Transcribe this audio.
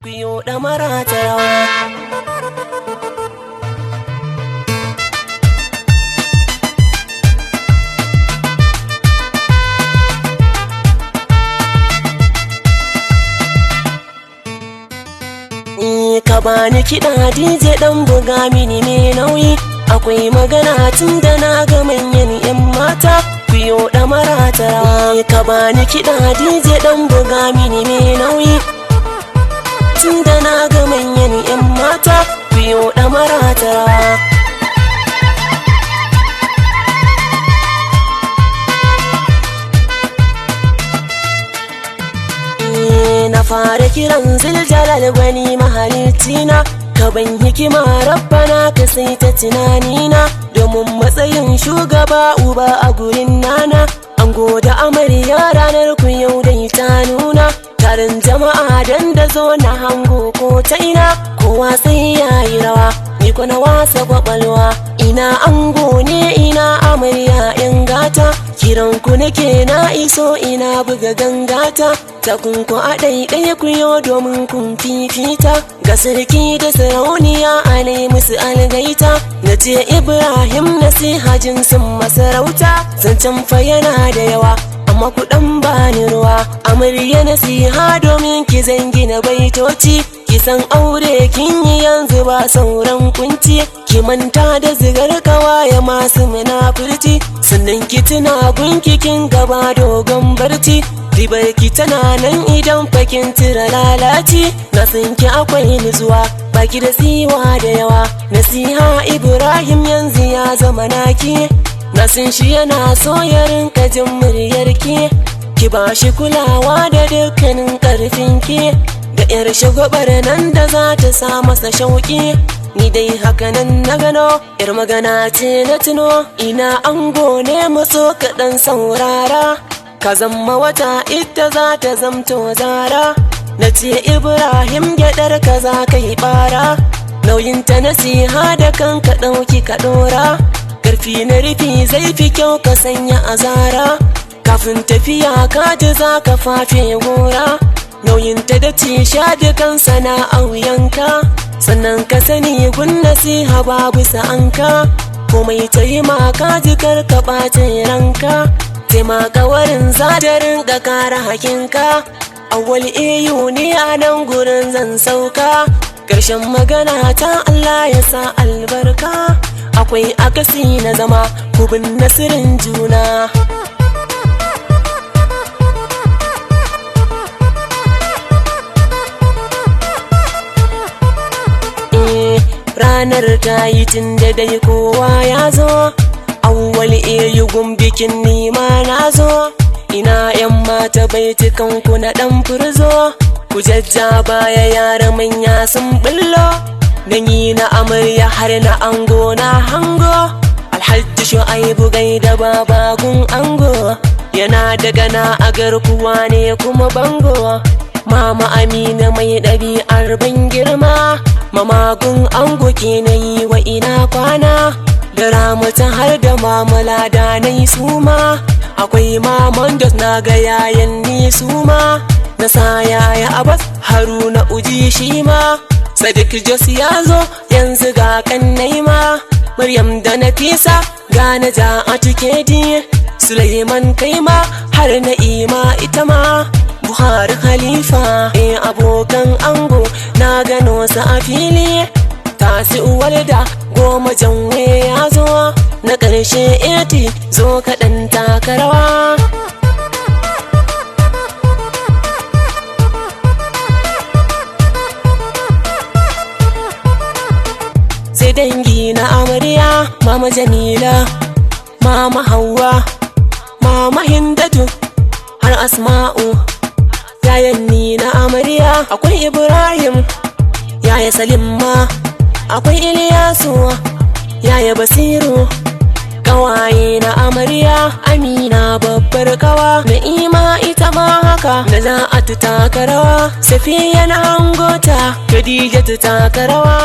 Biyo ɗamara ta rawa. Ka bani kiɗa DJ ɗan buga mini mai nauyi. Akwai magana tun da na ga manyan 'yan mata. Biyo ɗamara ta rawa. Ka bani kiɗa DJ ɗan buga mini mai nauyi. Tun da na ga manyan 'yan mata. Biyo ɗamara ta rawa. Na fara kiran Zuljalal gwani mahalicina, ka ban hikima rabbana ka sai ta tunanina, domin matsayin shugaba uba a gurin nana. Ango da amarya ranar ku yau dai ta nuna, tarin jama'a dan da zo na hango ko ta ina, kowa sai yayi rawa ni ko na wasa kwakwalwa. Ina ango ne ina amarya 'yan gata, kiran ku nake na iso ina buga gangata. Takunku a ɗaiɗaya ku yo domin kun fifita, ga sarki da sarauniya a nai musu algaita. Na ce Ibrahim nasihajin sun masarauta, zancen fa yana da yawa amma ku ɗan bani ruwa. Amarya nasiha domin ki zan gina baitoci, ki san aure kin yi yanzu ba sauran kunci. Ki manta da zigar kawaye masu munafurci, sannan ki tuna gunki kin gaba dogon barci. Ribarki tana nan idan fakin tira lalaci, na san ki akwai nutsuwa baki da siwa da yawa. Nasiha Ibrahim yanzu ya zama naki, na san shi yana so ya rinka jin muryarki. Ki ba shi kulawa da dukkanin karfinki, da 'yar shagwabar nan da za ta sa masa shauki. Ni dai haka nan na gano, 'yar magana ce na tuno, ina ango ne maso kaɗan saurara. Ka zama wata ita za ta zamto zara, na ce Ibrahim gyaɗar ka za ka yi ɓara. Nauyin ta nasiha da kanka ɗauki ka ɗora, ƙarfi na rufi zai fi kyau ka sanya azara. Kafin tafiya ka ji za ka fafe gora, nauyin ta da ci sha dukan sana'auyanka. Sannan ka sani gun nasiha babu sa'anka, komai ta yi ma ka ji karka ɓata ranka. Taimaka warin zadarin da kara hakinka, awwal iyo ne a nan gurin zan sauka. Ƙarshen magana ta Allah ya sa albarka, akwai akasi na zama kubin nasirin juna. Ranar ta yi tun da dai kowa ya zo, awwal iya bikin nima na zo. Ina 'yan mata baitukan ku na ɗan furzo, ku jajja baya yara manya sun bullo. Dangi na amarya har na ango na hango, Alhaji Shu'aibu gaida babagun ango, yana daga na a garkuwa ne kuma bango. Mama Amina mai ɗabi'ar ban girma, mamagun ango ke na yi wa ina kwana. Da Ramata har da mamala da na yi suma, akwai maman da na ga yayan ni suma. Na sa yaya Abbas Haruna Uji shi ma, Sadiq Jos ya zo yanzu ga kannai ma. Maryam da Nafisa ga na ja a Kedi, Suleiman kaima har na ima ita ma. Buhari Khalifa abokan ango na gano sa a fili. Tasi Walda Goma Janwe ya zo, na ƙarshe 80 zo kaɗan taka rawa. Sai dangi na amarya, Mama Jamila, Mama Hauwa, Mama Hindatu har Asma'u. Yayan ni na amarya akwai Ibrahim, yaya Salim ma akwai Iliyasu, yaya Basiru. Kawaye na amarya Amina babbar kawa, Na'ima ita ma haka, da za a taka rawa. Safiya na hangota, Khadija ta taka rawa.